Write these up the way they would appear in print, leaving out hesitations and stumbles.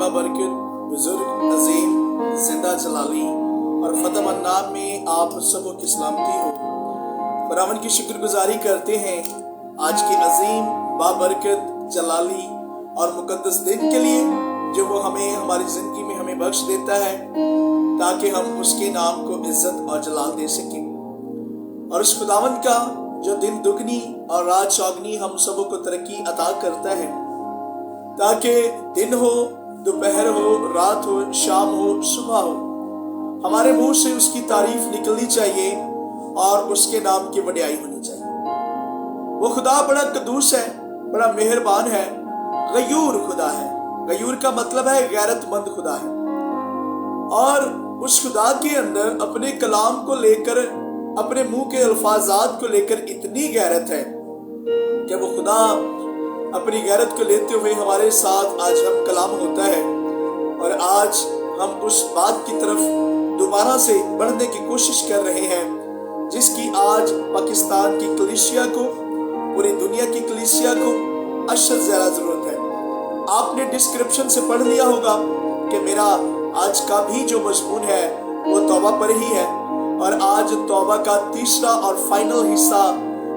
बाबरकत बुजुर्ग अजीम जिंदा जलाली और फ़तह अन्नाम में आप सबों की सलामती हो। खुदावंद की शुक्रगुजारी करते हैं आज की अजीम बाबरकत जलाली और मुकद्दस दिन के लिए जो वो हमें हमारी ज़िंदगी में हमें बख्श देता है ताकि हम उसके नाम को इज्जत और जलाल दे सकें। और उस खुदावंद का जो दिन दुगनी और रात चौगनी हम सबों को तरक्की अता करता है ताकि दिन हो, दोपहर हो, रात हो, शाम हो, सुबह हो, हमारे मुंह से उसकी तारीफ निकलनी चाहिए और उसके नाम की वड्याई होनी चाहिए। वो खुदा बड़ा कदूस है, बड़ा मेहरबान है, गयूर खुदा है। गयूर का मतलब है गैरतमंद खुदा है। और उस खुदा के अंदर अपने कलाम को लेकर, अपने मुंह के अल्फाजात को लेकर इतनी गैरत है कि वो खुदा अपनी गैरत को लेते हुए हमारे साथ आज हम कलाम होता है। और आज हम उस बात की तरफ दोबारा से बढ़ने की कोशिश कर रहे हैं जिसकी आज पाकिस्तान की कलीसिया को, पूरी दुनिया की कलीसिया को अशद ज़्यादा ज़रूरत है। आपने डिस्क्रिप्शन से पढ़ लिया होगा कि मेरा आज का भी जो मजमून है वो तौबा पर ही है। और आज तौबा का तीसरा और फाइनल हिस्सा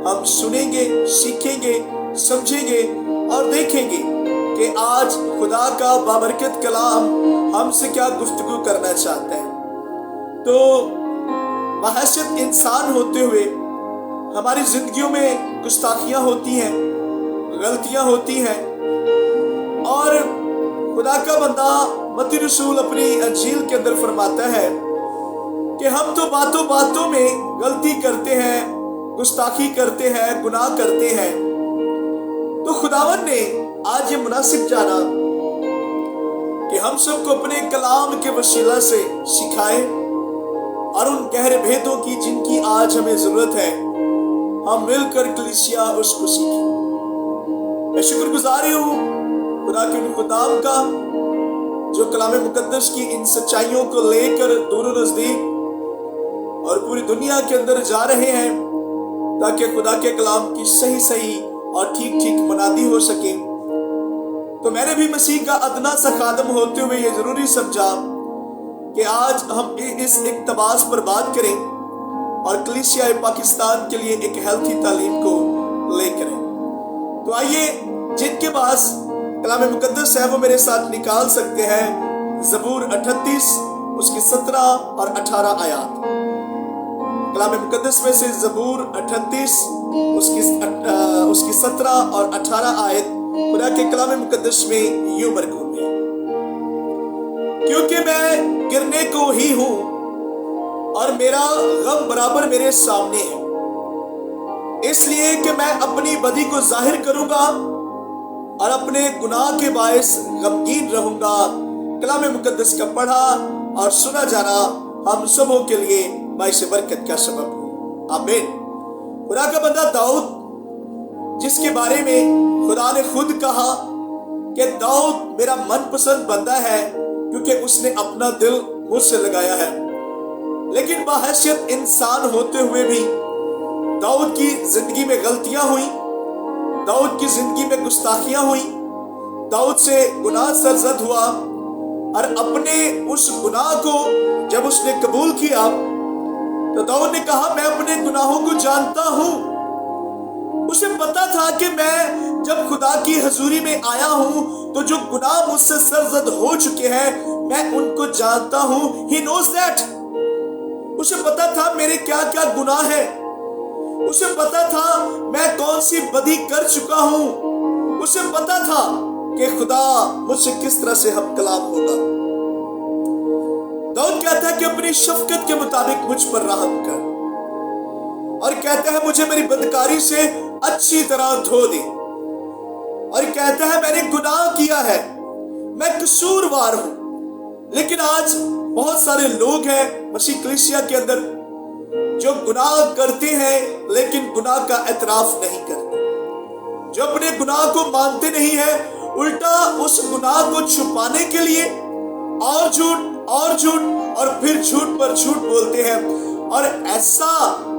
हम सुनेंगे, सीखेंगे, समझेंगे और देखेंगे कि आज खुदा का बाबरकत कलाम हमसे क्या गुफ्तगू करना चाहता है। तो बहैसियत इंसान होते हुए हमारी जिंदगियों में गुस्ताखियां होती हैं, गलतियां होती हैं। और खुदा का बंदा मत्ती रसूल अपनी अंजील के अंदर फरमाता है कि हम तो बातों बातों में गलती करते हैं, गुस्ताखी करते हैं, गुनाह करते हैं। तो खुदावन ने आज ये मुनासिब जाना कि हम सबको अपने कलाम के वसीला से सिखाए और उन गहरे भेदों की जिनकी आज हमें जरूरत है, हम मिलकर कलीसिया उसको सीखें। मैं शुक्रगुजारी हूँ खुदा के उन खुदाम का जो कलाम मुकद्दस की इन सच्चाइयों को लेकर दूर नजदीक और पूरी दुनिया के अंदर जा रहे हैं ताकि खुदा के कलाम की सही सही और ठीक ठीक मनादी हो सके। तो मैंने भी मसीह का अदना सा खादम होते हुए ये जरूरी समझा कि आज हम इस इक्तबास पर बात करें और कलीसिया पाकिस्तान के लिए एक हेल्थी तालीम को लेकर। तो आइए, जिनके पास कलाम मुकद्दस है वो मेरे साथ निकाल सकते हैं ज़बूर 38 उसकी 17 और 18 आयात। कलाम मुकद्दस में से ज़बूर 38 उसकी 17 और 18 आयत खुदा के कलाम मुकद्दस में यूं मरकूम है। क्योंकि मैं गिरने को ही हूं और मेरा गम बराबर मेरे सामने है, इसलिए कि मैं अपनी बदी को जाहिर करूंगा और अपने गुनाह के बायस गमगीन रहूंगा। कलाम मुकद्दस का पढ़ा और सुना जाना हम सबों के लिए बाइस बरकत का सबब हो। आमीन। खुदा का बंदा दाऊद, जिसके बारे में खुदा ने खुद कहा कि दाऊद मेरा मनपसंद बंदा है क्योंकि उसने अपना दिल मुझसे लगाया है। लेकिन बाहैसियत इंसान होते हुए भी दाऊद की जिंदगी में गलतियां हुई, दाऊद की जिंदगी में गुस्ताखियां हुई, दाऊद से गुनाह सरजद हुआ। और अपने उस गुनाह को जब उसने कबूल किया तो दाऊद ने कहा मैं अपने गुनाहों को जानता हूं। उसे पता था कि मैं जब खुदा की हजूरी में आया हूं तो जो गुनाह मुझसे सरजद हो चुके हैं मैं उनको जानता हूं। He knows that। उसे पता था मेरे क्या क्या गुनाह है, उसे पता था मैं कौन सी बदी कर चुका हूं, उसे पता था कि खुदा मुझसे किस तरह से हम कलाम होगा। दाऊद कहता है कि अपनी शफकत के मुताबिक मुझ पर रहम कर, और कहता है मुझे मेरी बदकारी से अच्छी तरह धो दे। और कहता है मैंने गुनाह किया है, मैं कसूरवार हूं। लेकिन आज बहुत सारे लोग हैं मसीह कलीसिया के अंदर जो गुनाह करते हैं लेकिन गुनाह का एतराफ नहीं करते, जो अपने गुनाह को मानते नहीं है, उल्टा उस गुनाह को छुपाने के लिए और झूठ और झूठ और फिर झूठ पर झूठ बोलते हैं और ऐसा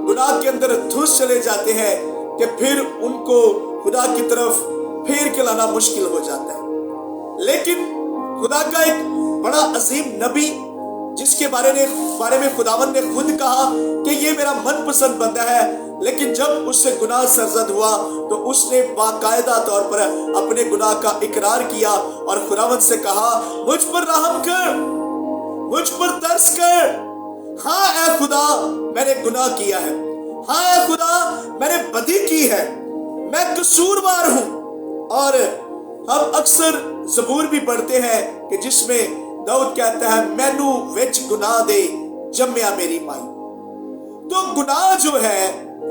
गुनाह के अंदर धुस चले जाते हैं कि फिर उनको खुदा की तरफ फेर के लाना मुश्किल हो जाता है। लेकिन खुदा का एक बड़ा अजीम नबी, जिसके बारे में खुदावन ने खुद कहा कि ये मेरा मनपसंद बंदा है, लेकिन जब उससे गुनाह सरजद हुआ तो उसने बाकायदा तौर पर अपने गुनाह का इकरार किया और खुदावन से कहा, मुझ पर रहम कर, मुझ पर तरस कर। हाँ ऐ खुदा, मैंने गुनाह किया है। हाँ ऐ खुदा, मैंने बदी की है, मैं कसूरवार हूं। और हम अक्सर ज़बूर भी पढ़ते हैं कि जिसमें दाऊद कहता है, मैनू विच गुनाह दे जम्मिया मेरी माई। तो गुनाह जो है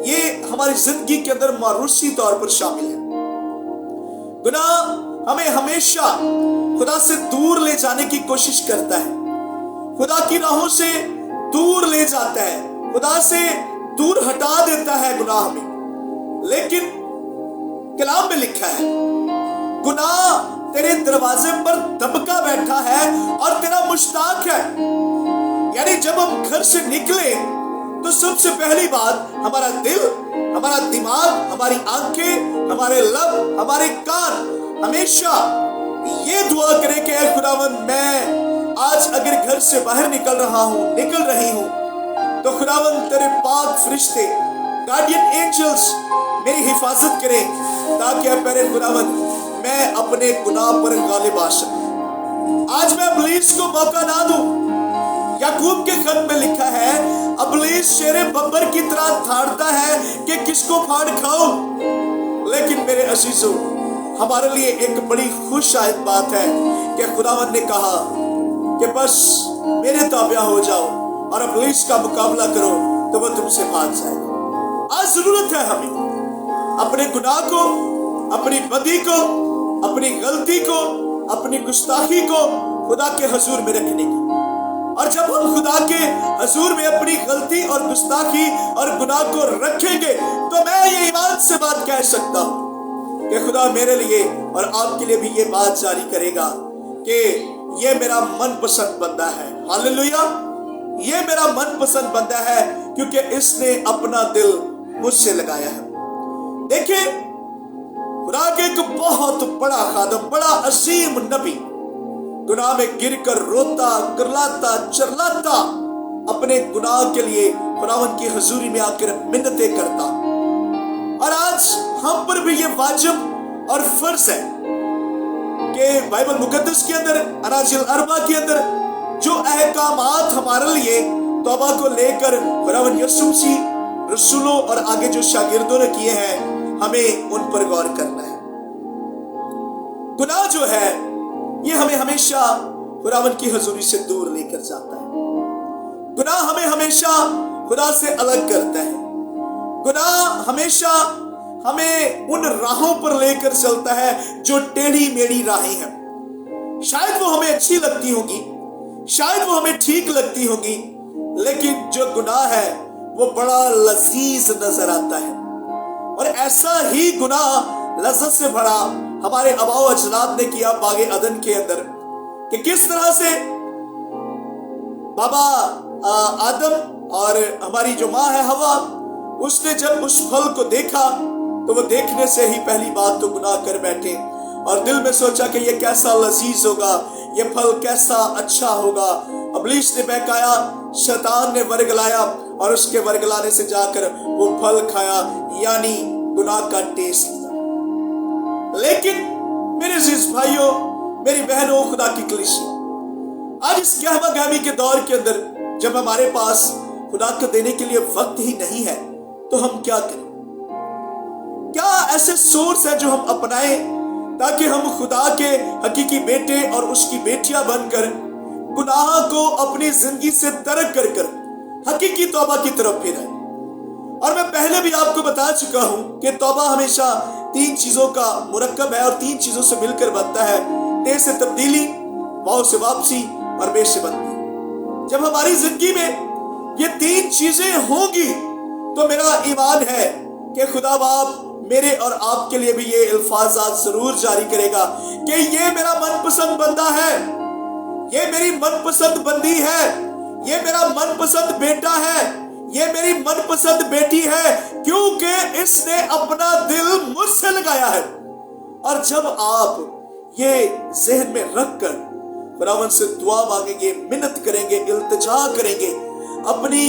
ये हमारी जिंदगी के अंदर मारूसी तौर पर शामिल है। गुनाह हमें हमेशा खुदा से दूर ले जाने की कोशिश करता है, खुदा की राहों से दूर ले जाता है, खुदा से दूर हटा देता है गुनाह हमें। लेकिन कलाम में लिखा है, गुनाह तेरे दरवाजे पर दबका बैठा है और तेरा मुश्ताक है। यानी जब हम घर से निकले तो सबसे पहली बात हमारा दिल, हमारा दिमाग, हमारी आंखें, हमारे लब, हमारे कान हमेशा ये दुआ करें कि ऐ खुदावन, मैं आज अगर घर से बाहर निकल रही हूं तो खुदावन तेरे पाक फरिश्ते, गार्डियन एंजल्स मेरी हिफाजत करें, ताकि प्यारे खुदावन मैं अपने गुनाह पर गालिब आ सकूं। आज मैं इब्लीस को मौका ना दूं। याकूब के खत में लिखा है, इब्लीस शेरे बब्बर की तरह धाड़ता है कि किसको फाड़ खाऊं। लेकिन मेरे अजीजों, हमारे लिए एक बड़ी खुशायद बात है कि खुदावन ने कहा कि बस मेरे ताबिया हो जाओ और इब्लीस का मुकाबला करो तो वह तुमसे भाग जाएगा। आज जरूरत है हमें अपने गुनाह को, अपनी बदी को, अपनी गलती को, अपनी गुस्ताखी को खुदा के हुजूर में रखने की। और जब हम खुदा के हुजूर में अपनी गलती और गुस्ताखी और गुनाह को रखेंगे तो मैं ये ईमान से बात कह सकता हूं कि खुदा मेरे लिए और आपके लिए भी ये बात जारी करेगा कि ये मेरा मनपसंद बंदा है। हालेलुया, ये मेरा मनपसंद बंदा है क्योंकि इसने अपना दिल मुझसे लगाया है। देखिए, खुदा के एक बहुत बड़ा खादम, बड़ा अजीम नबी गुनाह में गिरकर रोता, करलाता, चरलाता अपने गुनाह के लिए खुदावंद की हुजूरी में आकर मिन्नतें करता। और आज हम पर भी ये वाजिब और फर्ज है कि बाइबल मुकद्दस के अंदर, अनाजिल अरबा के अंदर जो अहकामात हमारे लिए तौबा को लेकर खुदावंद यीशु मसीह, रसूलों और आगे जो शागिर्दों ने किए हैं, हमें उन पर गौर करना है। गुनाह जो है ये हमें हमेशा खुदावंद की हुजूरी से दूर लेकर जाता है। गुनाह हमें हमेशा खुदा से अलग करता है। गुनाह हमेशा हमें उन राहों पर लेकर चलता है जो टेढ़ी मेढ़ी राहें हैं। शायद वो हमें अच्छी लगती होगी, शायद वो हमें ठीक लगती होगी, लेकिन जो गुनाह है वो बड़ा लजीज नजर आता है। और ऐसा ही गुनाह लज्जत से भरा हमारे आबाओ अजदाद ने किया बागे अदन के अंदर, कि किस तरह से बाबा आदम और हमारी जो माँ है हवा, उसने जब उस फल को देखा तो वो देखने से ही पहली बात तो गुनाह कर बैठे और दिल में सोचा कि ये कैसा लजीज होगा, ये फल कैसा अच्छा होगा। इब्लीस ने बहकाया, शैतान ने वर्गलाया और उसके वर्गलाने से जाकर वो फल खाया, यानी गुनाह का टेस्ट लिया। लेकिन मेरे अजीज भाइयों, मेरी बहनों, खुदा की कलीसिया, आज इस गहमा गहमी के दौर के अंदर जब हमारे पास खुदा को देने के लिए वक्त ही नहीं है तो हम क्या करें? क्या ऐसे सोर्स है जो हम अपनाएं ताकि हम खुदा के हकीकी बेटे और उसकी बेटियां बनकर गुनाह को अपनी जिंदगी से तर्क कर कर हकीकी तौबा की तरफ फिरें? और मैं पहले भी आपको बता चुका हूं कि तौबा हमेशा 3 चीजों का मुरक्कब है और 3 चीजों से मिलकर बनता है। ते से तब्दीली, वाव से वापसी और बे से बंदी। जब हमारी जिंदगी में ये 3 चीजें होंगी तो मेरा ईमान है कि खुदा बाप मेरे और आपके लिए भी ये अल्फाज़ात जरूर जारी करेगा कि ये मेरा मनपसंद बंदा है, ये मेरी मनपसंद बंदी है, ये मेरा मनपसंद बेटा है, ये मेरी मनपसंद बेटी है, क्योंकि इसने अपना दिल मुझसे लगाया है। और जब आप ये ज़हन में रखकर खुदावन से दुआ मांगेंगे, मिन्नत करेंगे, इल्तिजा करेंगे, अपनी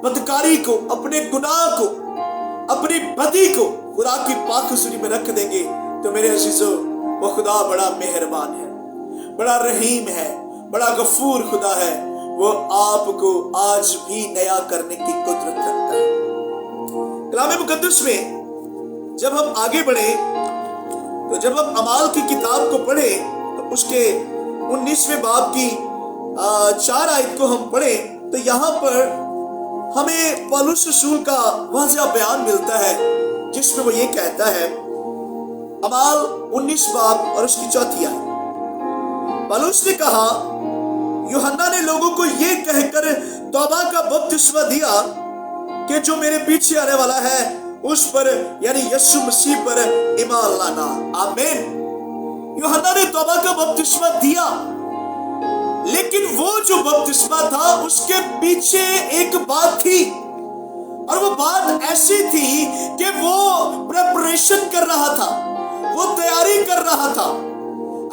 बदकारी को, अपने गुनाह को, अपनी बदी को खुदा की पाक हुजूरी में रख देंगे, तो मेरे अजीजों वो खुदा बड़ा मेहरबान है, बड़ा रहीम है, बड़ा गफूर खुदा है। वो आपको आज भी नया करने की कुदरत रखता है। कलाम मुकद्दस में जब हम आगे बढ़े, तो जब हम अमाल की किताब को पढ़े, तो उसके 19वें बाब की 4 आयत को हम पढ़े, तो यहाँ पर हमें पौलुस रसूल का वाज़िह बयान मिलता है, जिसमें वो ये कहता है, अमाल 19 बाब और उसकी 4 आयत, पौलुस ने कहा, यूहन्ना ने लोगों को ये कहकर तौबा का बपतिस्मा दिया कि जो मेरे पीछे आने वाला है उस पर, यानी यीशु मसीह पर ईमान लाना। आमीन। यूहन्ना ने तौबा का बपतिस्मा दिया, लेकिन वो जो बपतिस्मा था उसके पीछे एक बात थी, और वो बात ऐसी थी कि वो प्रेपरेशन कर रहा था, वो तैयारी कर रहा था।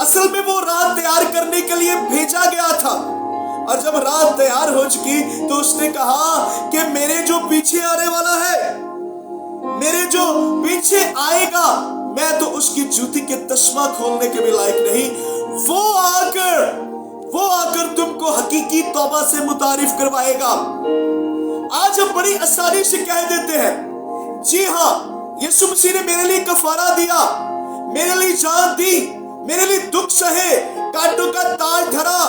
असल में वो रात तैयार करने के लिए भेजा गया था, और जब रात तैयार हो चुकी तो उसने कहा कि मेरे जो पीछे आने वाला है, मेरे जो पीछे आएगा, मैं तो उसकी जूती के तस्मा खोलने के भी लायक नहीं। वो आकर तुमको हकीकी तौबा से मुतारिफ करवाएगा। आज हम बड़ी आसानी से कह देते हैं, जी हाँ, यीशु मसीह ने मेरे लिए कफारा दिया, मेरे लिए जान दी, मेरे लिए दुख सहे, कांटों का ताज धरा,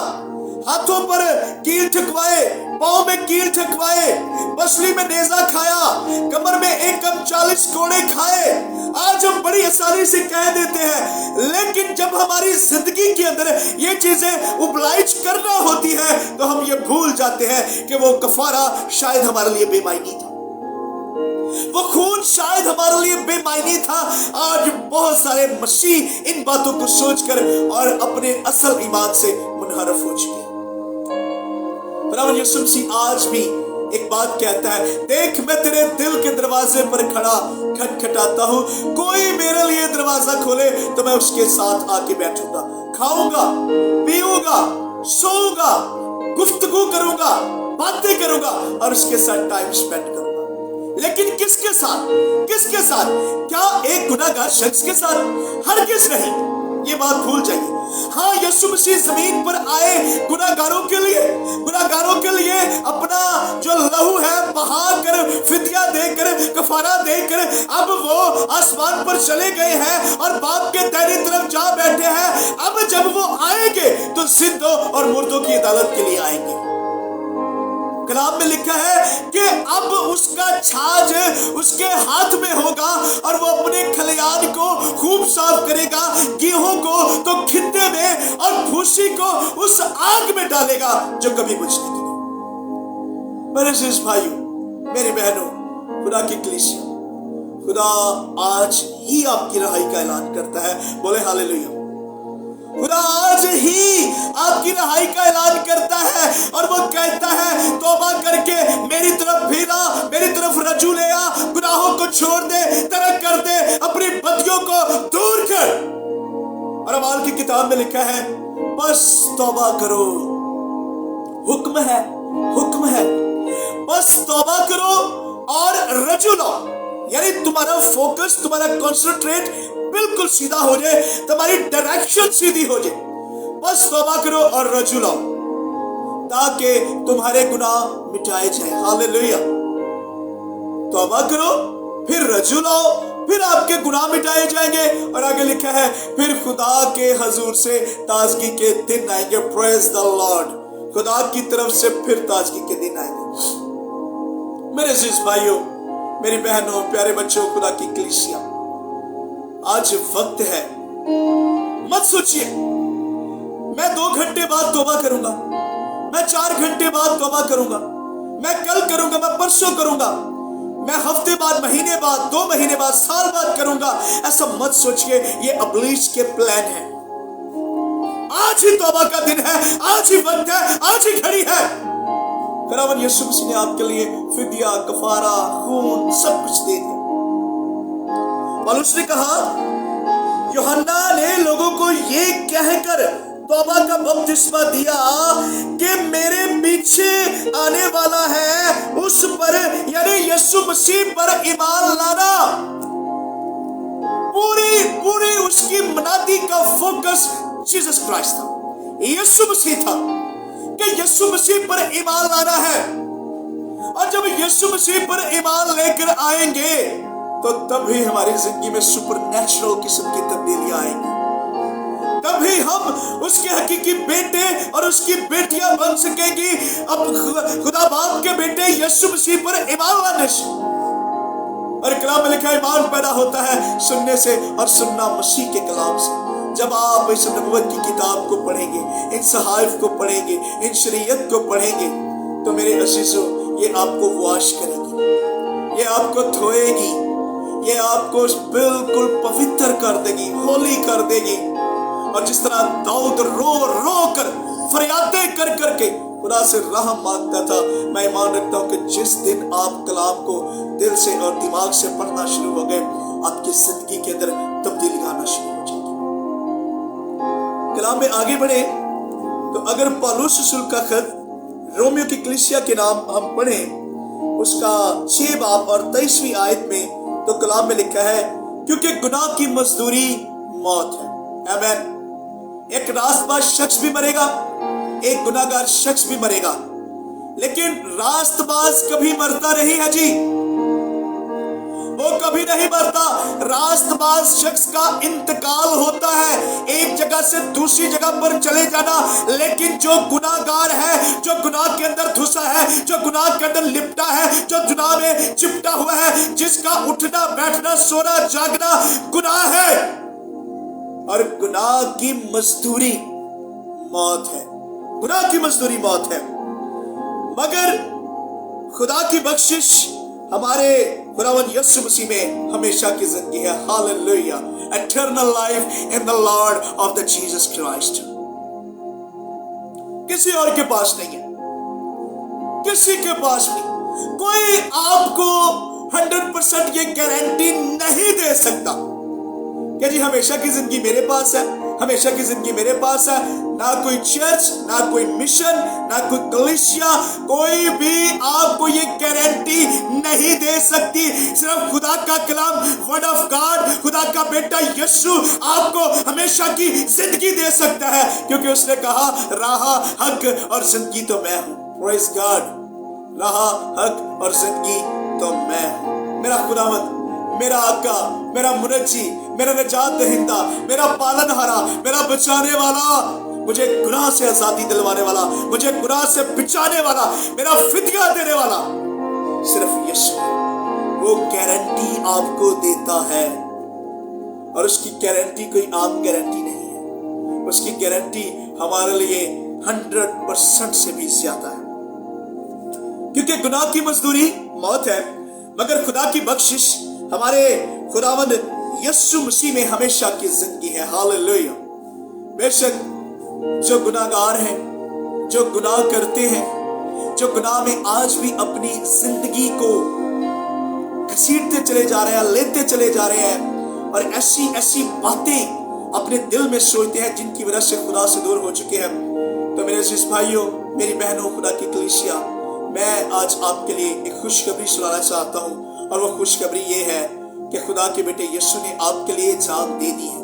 हाथों पर कील ठकवाए, पांव में कील ठकवाए, पसली में नेजा खाया, कमर में 1 कम 40 कोड़े खाए। आज हम बड़ी आसानी से कह देते हैं, लेकिन जब हमारी जिंदगी के अंदर ये चीजें उबलाइज करना होती है, तो हम ये भूल जाते हैं कि वो कफारा शायद हमारे लिए बेमायनी था, वो खून शायद हमारे लिए बेमायनी था। आज बहुत सारे मसीह इन बातों को सोचकर और अपने असल ईमान से मुनहरफ हो चुके हैं। यीशु मसीह आज भी एक बात कहता है, देख मैं तेरे दिल के दरवाजे पर खड़ा खटखटाता हूँ, कोई मेरे लिए दरवाजा खोले तो मैं उसके साथ आके बैठूंगा, खाऊंगा, पीऊंगा, सोऊंगा, गुफ्तगू करूंगा, बातें करूंगा और उसके साथ टाइम स्पेंड करूंगा। लेकिन किसके साथ? किसके साथ? क्या एक गुनाहगार शख्स के साथ? हरगिज़ नहीं, ये बात भूल जाइए। हाँ, यीशु मसीह जमीन पर आए गुनाहगारों के लिए अपना जो लहू है बहाकर, फिदिया देकर, कफारा देकर, अब वो आसमान पर चले गए हैं और बाप के दाहिनी तरफ जा बैठे हैं। अब जब वो आएंगे तो जिंदों और मुर्दों की अदालत के लिए आएंगे। कलाम में लिखा है कि अब उसका छाज उसके हाथ में होगा और वो अपने खलियान को खूब साफ करेगा, गेहूं को तो खित्ते में और भूसी को उस आग में डालेगा जो कभी बुझती नहीं। मेरे अजीज भाइयों, मेरी बहनों, खुदा की कलीसिया, खुदा आज ही आपकी रहाई का ऐलान करता है। बोले हालेलुया। खुदा आज ही आपकी रहाई का ऐलान करता है और वो कहता है, तौबा करके मेरी तरफ फिरा, मेरी तरफ रजू ले आ, गुनाहों को छोड़ दे, तरक कर दे, अपनी बदियों को दूर कर। और अमाल की किताब में लिखा है, बस तौबा करो, हुक्म है, हुक्म है, बस तौबा करो और रजू लाओ। यानी तुम्हारा फोकस, तुम्हारा कंसंट्रेट बिल्कुल सीधा हो जाए, तुम्हारी डायरेक्शन सीधी हो जाए। बस तौबा करो और रजू लाओ ताकि तुम्हारे गुनाह मिटाए जाए। हालेलुया। तौबा करो, फिर रजू लाओ, फिर आपके गुनाह मिटाए जाएंगे। और आगे लिखा है, फिर खुदा के हजूर से ताजगी के दिन आएंगे। Praise the Lord. खुदा की तरफ से फिर ताजगी के दिन आएंगे। मेरे अजीज भाइयों, मेरी बहनों, प्यारे बच्चों, खुदा की कलीसिया, आज वक्त है। मत सोचिए मैं 2 घंटे बाद तौबा करूंगा, मैं 4 घंटे बाद तौबा करूंगा, मैं कल करूंगा, मैं परसों करूंगा, मैं हफ्ते बाद, महीने बाद, 2 महीने बाद, साल बाद करूंगा। ऐसा मत सोचिए, ये इब्लीस के प्लान है। आज ही तौबा का दिन है, आज ही वक्त है, आज ही घड़ी है। खुदावंद यीशु मसीह ने आपके लिए फिदिया, कफारा, खून सब कुछ दे दिया। पौलुस ने कहा, यूहन्ना ने लोगों को ये कहकर तौबा का बपतिस्मा दिया कि मेरे पीछे आने वाला है उस पर, यानी यीशु मसीह पर ईमान लाना, पूरी उसकी मनादी का फोकस जीसस क्राइस्ट था, यीशु मसीह था, कि यीशु मसीह पर ईमान लाना है। और जब यीशु मसीह पर ईमान लेकर आएंगे तो तभी हमारी जिंदगी में सुपरनैचुरल किस्म की तब्दीलियां आएंगी, तभी हम उसके हकीकी बेटे और उसकी बेटियां बन सकेंगी। अब खुदा बाप के बेटे यीशु मसीह पर ईमान लाने से, और कलाम में लिखा ईमान पैदा होता है सुनने से और सुनना मसीह के कलाम से। जब आप इस नबूवत की किताब को पढ़ेंगे, इन सहाइफ को पढ़ेंगे, इन शरीयत को पढ़ेंगे, तो मेरे अजीजों ये आपको वॉश करेगी, ये आपको धोएगी, ये आपको बिल्कुल पवित्र कर देगी, होली कर देगी। और जिस तरह दाऊद रो कर फरियादें कर करके खुदा से रहम मांगता था, मैं ईमान रखता हूं कि जिस दिन आप कलाम को दिल से और दिमाग से पढ़ना शुरू हो गए, आपकी जिंदगी के अंदर तब्दीली आना शुरू हो जाएगी। कलाम में आगे बढ़े तो अगर पौलुस रसूल का खत रोमियो की कलीसिया के नाम हम पढ़ें, उसका 6 बाब और 23वीं आयत में, तो कलाम में लिखा है क्योंकि गुनाह की मजदूरी मौत है। आमीन। एक रास्तबाज शख्स भी मरेगा, एक गुनाहगार शख्स भी मरेगा, लेकिन रास्तबाज कभी मरता नहीं है जी, वो कभी नहीं मरता। रास्तबाज शख्स का इंतकाल होता है, एक जगह से दूसरी जगह पर चले जाना, लेकिन जो गुनाहगार है, जो गुनाह के अंदर धुसा है, जो गुनाह के अंदर लिपटा है, जो गुनाह में चिपटा हुआ है, जिसका उठना बैठना सोना जागना गुनाह है, और गुनाह की मजदूरी मौत है, गुनाह की मजदूरी मौत है। मगर खुदा की बख्शिश हमारे खुदावंद यीशु मसीह में हमेशा की जिंदगी है। Hallelujah, eternal life in the Lord of the Jesus Christ. किसी और के पास नहीं है, किसी के पास नहीं। कोई आपको 100% ये गारंटी नहीं दे सकता कि जी हमेशा की जिंदगी मेरे पास है, हमेशा की जिंदगी मेरे पास है। ना कोई चर्च, ना कोई मिशन, ना कोई कलीसिया, कोई भी आपको ये गारंटी नहीं दे सकती। सिर्फ खुदा का कलाम, वर्ड ऑफ गॉड, खुदा का बेटा यीशु आपको हमेशा की जिंदगी दे सकता है, क्योंकि उसने कहा राह, हक और जिंदगी तो मैं हूं। प्रेज गॉड, राह, हक और जिंदगी तो मैं हूं। मेरा खुदावंद, मेरा आका, मेरा मुनज्जी, मेरा निजात दहिंदा, मेरा पालनहारा, मेरा बचाने वाला, मुझे गुनाह से आजादी दिलवाने वाला, मुझे गुनाह से बचाने वाला, मेरा फिदिया देने वाला सिर्फ यीशु है। वो गारंटी आपको देता है, और उसकी गारंटी कोई आम गारंटी नहीं है। उसकी गारंटी हमारे लिए 100% से भी ज्यादा है, क्योंकि गुनाह की मजदूरी मौत है, मगर खुदा की बख्शिश हमारे खुदावंद यीशु मसीह में हमेशा की जिंदगी है। हालेलुया। बेशक जो गुनाहगार हैं, जो गुनाह करते हैं, जो गुनाह में आज भी अपनी जिंदगी को घसीटते चले जा रहे हैं, लेते चले जा रहे हैं, और ऐसी ऐसी बातें अपने दिल में सोचते हैं जिनकी वजह से खुदा से दूर हो चुके हैं, तो मेरे अजीज भाइयों, मेरी बहनों, खुदा की कलीसिया, मैं आज आपके लिए एक खुशखबरी सुनाना चाहता हूँ, और वो खुशखबरी ये है कि खुदा के बेटे यीशु ने आपके लिए जान दे दी है,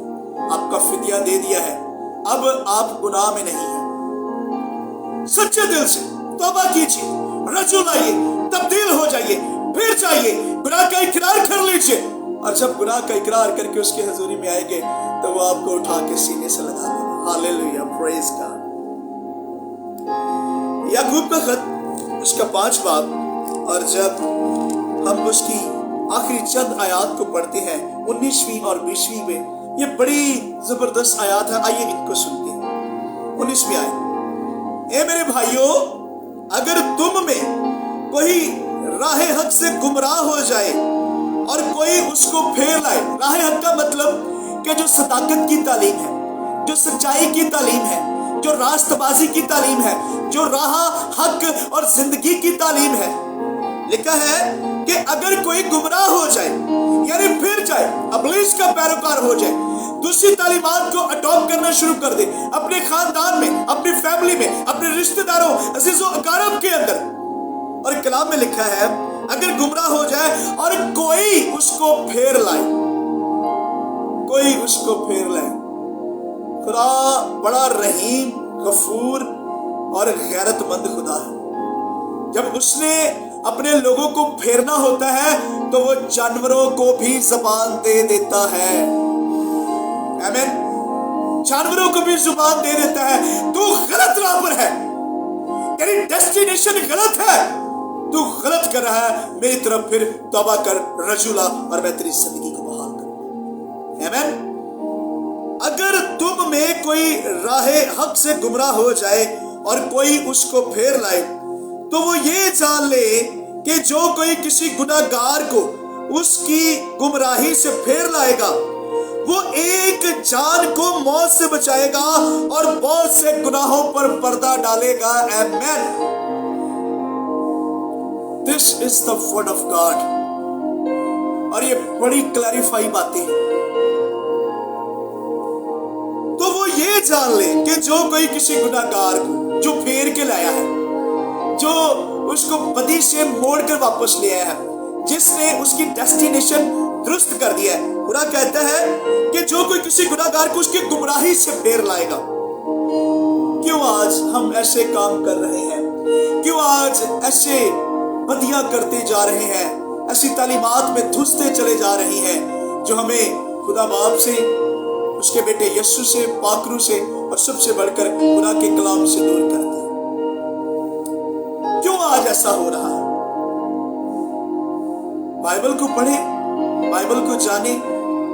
आपका फिदिया दे दिया है। अब आप गुनाह में नहीं है। सच्चे दिल से तौबा कीजिए, रजू लाइए, तब्दील हो जाइए, फिर जाइए, गुनाह का इकरार कर लीजिए, और जब गुनाह का इकरार करके उसकी हजूरी में आएंगे तो वो आपको उठा के सीने से लगा देगा। Hallelujah, praise God. याकूब का खत उसका 5 बाब, और जब हम उसकी आखिरी चंद आयात को पढ़ते हैं 19वीं और 20वीं में, ये बड़ी जबरदस्त आयात है। आइए इनको सुनते हैं। 19वीं आयत, ए मेरे भाइयों, अगर तुम में कोई राह हक से गुमराह हो जाए और कोई उसको फेर लाए, राह हक का मतलब कि जो सदाकत की तालीम है, जो सच्चाई की तालीम है, जो रास्तबाजी की तालीम है, जो राह हक और जिंदगी की तालीम है, लिखा है कि अगर कोई गुमराह हो जाए, यानी फिर जाए, इब्लीस का पैरोकार हो जाए, दूसरी तालीमात को अडॉप्ट करना शुरू कर दे अपने खानदान में, अपनी फैमिली में, अपने रिश्तेदारों, अजीजों अकारब के अंदर। और कलाम में लिखा है अगर गुमराह हो जाए और कोई उसको फेर लाए, कोई उसको फेर लाए। खुदा बड़ा रहीम, गफूर और गैरतमंद खुदा है। जब उसने अपने लोगों को फेरना होता है तो वो जानवरों को भी जुबान दे देता है। आमीन। जानवरों को भी जुबान दे देता है। तू गलत राह पर है, तेरी डेस्टिनेशन गलत है, तू गलत कर रहा है, मेरी तरफ फिर तौबा कर, रजूला, और मैं तेरी जिंदगी को बहाल करूंगा। आमीन। अगर तुम में कोई राहे हक से गुमराह हो जाए और कोई उसको फेर लाए तो वो ये जान ले कि जो कोई किसी गुनाहगार को उसकी गुमराही से फेर लाएगा वो एक जान को मौत से बचाएगा और बहुत से गुनाहों पर पर्दा डालेगा। आमीन। This is the word of God. और ये बड़ी क्लैरिफाई बातें हैं। तो वो ये जान ले कि जो कोई किसी गुनाहगार को जो फेर के लाया है, जो उसको बदी से मोड़ कर वापस ले आया है, जिसने उसकी डेस्टिनेशन दुरुस्त कर दिया है। खुदा कहता है कि जो कोई किसी गुनाहगार को उसकी गुमराही से फेर लाएगा। क्यों आज हम ऐसे काम कर रहे हैं? क्यों आज ऐसे बदियां करते जा रहे हैं? ऐसी तालीमात में धुसते चले जा रही हैं जो हमें खुदा बाप से, उसके बेटे यीशु से, पाकरू से और सबसे बढ़कर खुदा के कलाम से दूर करती है। क्यों आज ऐसा हो रहा है? बाइबल को पढ़ें, बाइबल को जाने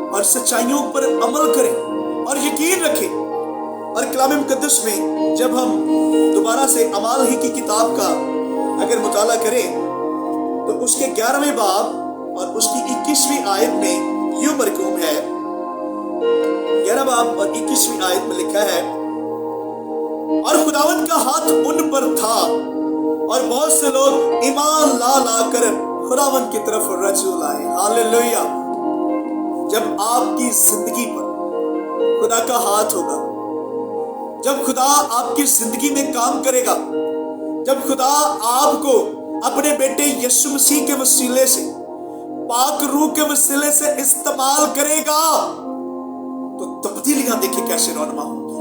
और सच्चाइयों पर अमल करें और यकीन रखें। और कलाम मुकद्दस में जब हम दोबारा से अमाल ही की किताब का अगर मुताला करें तो उसके 11वें बाब और उसकी 21वीं आयत में यूं मरकूम है। 11 बाब और 21वीं आयत में लिखा है और खुदावंद का हाथ उन पर था और बहुत से लोग ईमान ला कर खुदावंद की तरफ रजू लाए। हालेलुया। जब आपकी जिंदगी पर खुदा का हाथ होगा, जब खुदा आपकी जिंदगी में काम करेगा, जब खुदा आपको अपने बेटे यीशु मसीह के वसीले से, पाक रूह के वसीले से इस्तेमाल करेगा तो तब्दीलियां देखिए कैसे रोनमा होगी।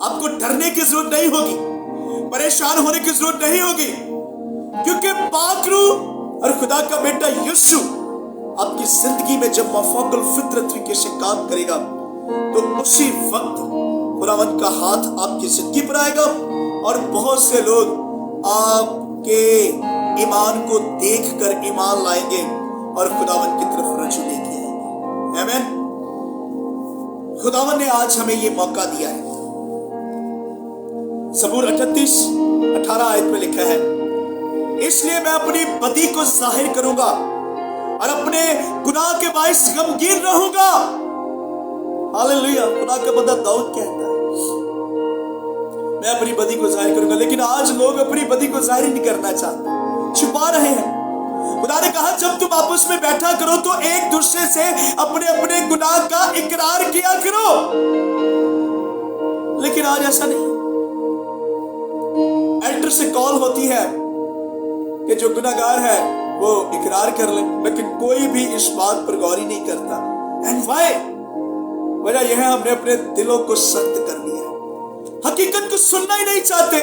आपको डरने की जरूरत नहीं होगी, परेशान होने की जरूरत नहीं होगी, क्योंकि पाक रूह और खुदा का बेटा यीशु आपकी जिंदगी में जब मफाकल फितरत तरीके से काम करेगा तो उसी वक्त खुदावंद का हाथ आपकी जिंदगी पर आएगा और बहुत से लोग आपके ईमान को देखकर ईमान लाएंगे और खुदावंद की तरफ रजू लेके आएंगे। आमीन। खुदावंद ने आज हमें ये मौका दिया है। ज़बूर 38:18 आयत में लिखा है इसलिए मैं अपनी बदी को जाहिर करूंगा और अपने गुनाह के बाइस गमगीन रहूंगा। हालेलुया। खुदा का बंदा दाऊद कहता है मैं अपनी बदी को जाहिर करूंगा, लेकिन आज लोग अपनी बदी को जाहिर नहीं करना चाहते, छुपा रहे हैं। खुदा ने कहा जब तुम आपस में बैठा करो तो एक दूसरे से अपने अपने गुनाह का इकरार किया करो, लेकिन आज ऐसा नहीं। एल्डर से कॉल होती है कि जो गुनाहगार है वो इकरार कर ले, लेकिन कोई भी इस बात पर गौर ही नहीं करता। And why? वजह यह है हमने अपने दिलों को सख्त कर लिया है, हकीकत को सुनना ही नहीं चाहते,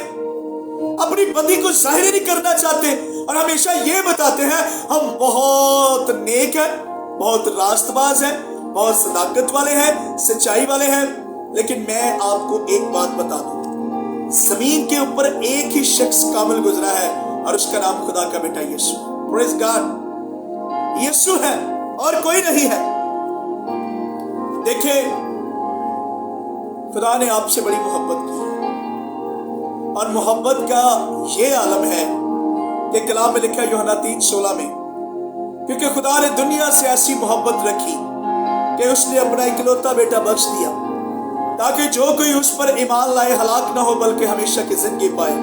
अपनी बदी को जाहिर नहीं करना चाहते और हमेशा ये बताते हैं हम बहुत नेक हैं, बहुत रास्तबाज हैं, बहुत सदाकत वाले हैं, सच्चाई वाले हैं। लेकिन मैं आपको एक बात बता दूं, जमीन के ऊपर एक ही शख्स कामिल गुजरा है और उसका नाम खुदा का बेटा यीशु। Praise God. यीशु है और कोई नहीं है। देखिए खुदा ने आपसे बड़ी मोहब्बत की और मोहब्बत का ये आलम है कि कलाम में लिखा है यूहन्ना 3:16 में, क्योंकि खुदा ने दुनिया से ऐसी मोहब्बत रखी कि उसने अपना इकलौता बेटा बख्श दिया ताकि जो कोई उस पर ईमान लाए हलाक ना हो बल्कि हमेशा की जिंदगी पाए।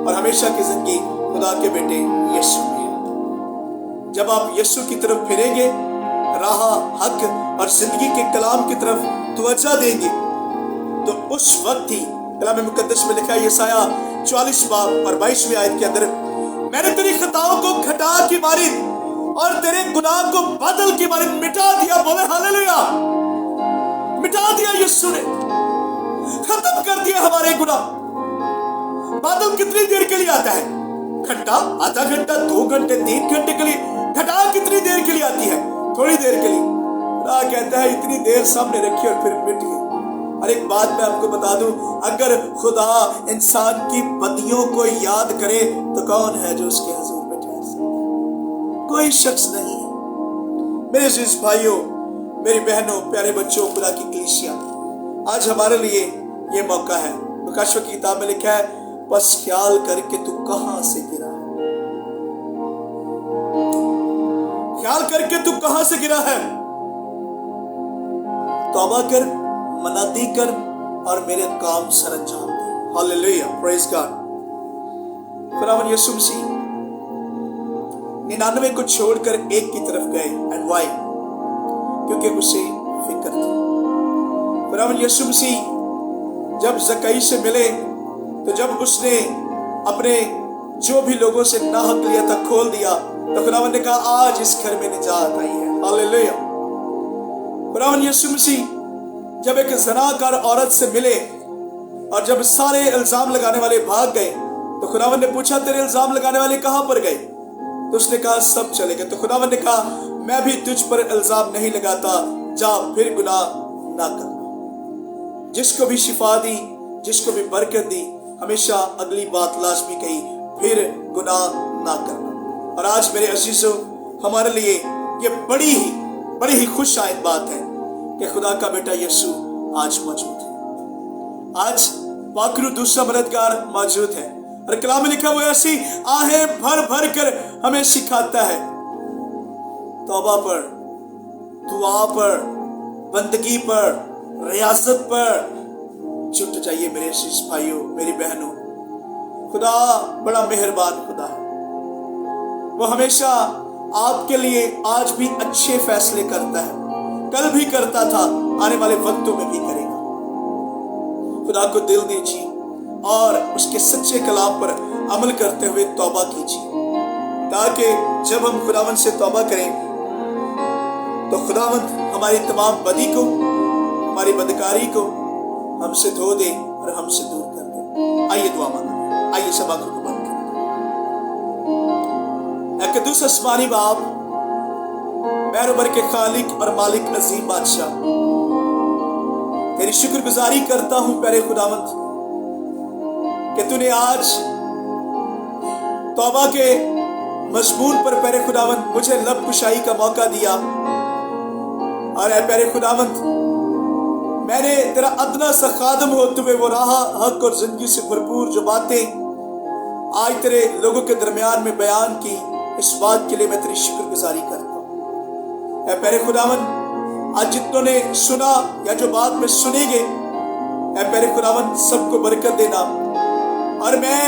और हमेशा की जिंदगी खुदा के बेटे यीशु में है। जब आप यीशु की तरफ फिरेंगे राह, हक और जिंदगी के कलाम की तरफ तवज्जो देंगे तो उस वक्त ही कलाम मुकद्दस में लिखा है यशायाह 44 बाब और 22वीं आयत के अंदर, मैंने तेरी खताओं को घटा की मारी और तेरे गुनाह को बादल की मारी मिटा दिया। बोले हालेलुया। मिटा दिया यीशु ने, खत्म कर दिया हमारे गुनाह। बादल कितनी देर के लिए आता है? घंटा, आधा घंटा, 2 घंटे, 3 घंटे के लिए। घटा कितनी देर के लिए आती है? थोड़ी देर के लिए। खुदा कहता है इतनी देर सामने रखी और फिर मिट गई। और एक बात मैं आपको बता दूं, अगर खुदा इंसान की बदियों को याद करे तो कौन है जो उसके हुजूर में ठहर सकता? कोई शख्स नहीं है। मेरे अजीज भाइयों, मेरी बहनों, प्यारे बच्चों, खुदा की कलीसिया, आज हमारे लिए ये मौका है। प्रकाश की किताब में लिखा है, बस ख्याल करके तू कहां से गिरा है, ख्याल करके तू कहां से गिरा है, तौबा कर, मनादी कर और मेरे काम सर अंजाम दे। Hallelujah, praise God. खुदावंद यीशु मसीह 99 को छोड़कर एक की तरफ गए। And why? क्योंकि उसे फिक्र थी। खुदावंद यीशु मसीह जब जक्कई से मिले तो जब उसने अपने जो भी लोगों से नाहक लिया था खोल दिया, तो खुदावंद ने कहा आज इस घर में निजात आई है। हालेलुया। खुदावंद यीशु मसीह जब एक ज़नाकार औरत से मिले और जब सारे इल्जाम लगाने वाले भाग गए तो खुदावंद ने पूछा तेरे इल्जाम लगाने वाले कहां पर गए? तो उसने कहा सब चले गए। तो खुदावंद ने कहा मैं भी तुझ पर इल्जाम नहीं लगाता, जा फिर गुनाह ना करना। जिसको भी शिफा दी, जिसको भी बरकत दी, हमेशा अगली बात लाजमी कही, फिर गुनाह ना करना। और आज मेरे अजीजों, हमारे लिए ये बड़ी ही खुश आयद बात है कि खुदा का बेटा यीशु आज मौजूद है। आज पाकरू दूसरा मददगार मौजूद है और कलाम में लिखा हुआ ऐसी आहें भर भर कर हमें सिखाता है। तौबा पर, दुआ पर, बंदगी पर, रियासत पर जुट जाइए मेरे अजीज भाइयों, मेरी बहनों। खुदा बड़ा मेहरबान खुदा है। वो हमेशा आपके लिए आज भी अच्छे फैसले करता है, कल भी करता था, आने वाले वक्तों में भी करेगा। खुदा को दिल दीजिए और उसके सच्चे कलाम पर अमल करते हुए तौबा कीजिए, ताकि जब हम खुदावंद से तौबा करें तो खुदावंद हमारी तमाम बदी को, हमारी बदकारी को हमसे धो दे और हमसे दूर कर दे। आइए दुआ मांगें। आइए सब आंखों को बंद करें। कद्दूस आसमानी बाप, बैरोबर के खालिक और मालिक अजीम बादशाह, तेरी शुक्रगुजारी करता हूं प्यारे खुदावंद कि तूने आज तौबा के मजमून पर प्यारे खुदावंद मुझे लब कुशाई का मौका दिया। और प्यारे खुदावंद, मैंने तेरा अदना सा खादम होते हुए वो राह, हक और जिंदगी से भरपूर जो बातें आज तेरे लोगों के दरमियान में बयान की, इस बात के लिए मैं तेरी शुक्रगुजारी करता हूँ। ऐ प्यारे खुदावंद, आज जितनों ने सुना या जो बात में सुनेंगे, ऐ प्यारे खुदावंद सबको बरकत देना। और मैं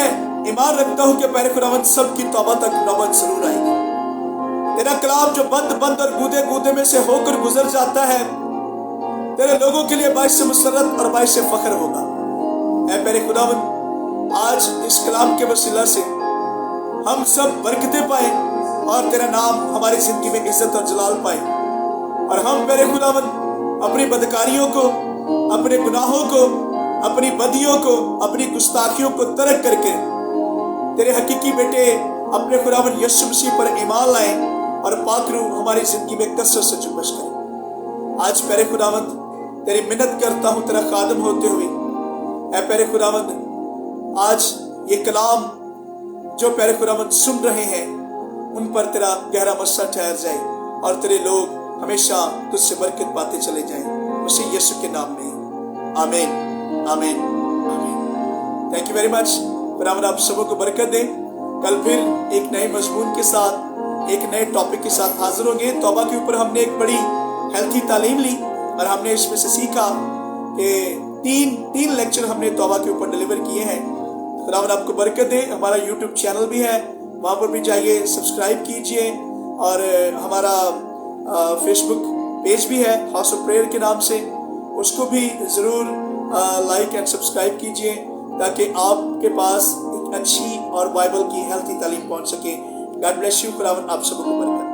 ईमान रखता हूँ कि प्यारे खुदावंद सबकी तौबा तक नौबत जरूर आएगी। तेरा कलाम जो बंद और गूदे गूदे में से होकर गुजर जाता है, तेरे लोगों के लिए बाइस मुसरत और बाइस फख्र होगा। ऐ प्यारे खुदावंद, आज इस कलाम के वसीला से हम सब बरकतें पाए और तेरा नाम हमारी जिंदगी में इज्जत और जलाल पाए। और हम प्यारे खुदावंद अपनी बदकारियों को, अपने गुनाहों को, अपनी बदियों को, अपनी गुस्ताखियों को तर्क करके तेरे हकीकी बेटे अपने खुदावंद यीशु मसीह पर ईमान लाए और पाक रूह हमारी जिंदगी में कसरत से जुम्बश करे। आज प्यारे खुदावंद तेरी मिन्नत करता हूं तेरा खादम होते हुए। ऐ प्यारे खुदावंद, आज ये कलाम जो प्यारे खुदावंद सुन रहे हैं उन पर तेरा गहरा मस्सा ठहर जाए और तेरे लोग हमेशा तुझसे बरकत पाते चले जाएं। मसीह यीशु के नाम में आमीन, आमीन, आमीन। Thank you very much. खुदावंद आप सबों को बरकत दे। कल फिर एक नए मजमून के साथ, एक नए टॉपिक के साथ हाजिर होंगे। तौबा के ऊपर हमने एक बड़ी हेल्थी तालीम ली और हमने इसमें से सीखा कि तीन लेक्चर हमने तौबा के ऊपर डिलीवर किए हैं। खुदावंद आपको बरकत दे। हमारा यूट्यूब चैनल भी है, वहाँ पर भी जाइए, सब्सक्राइब कीजिए और हमारा फेसबुक पेज भी है हाउस ऑफ प्रेयर के नाम से, उसको भी ज़रूर लाइक एंड सब्सक्राइब कीजिए ताकि आपके पास एक अच्छी और बाइबल की हेल्थी तालीम पहुंच सके। God bless you. खुदावंद आप सबको बरकत।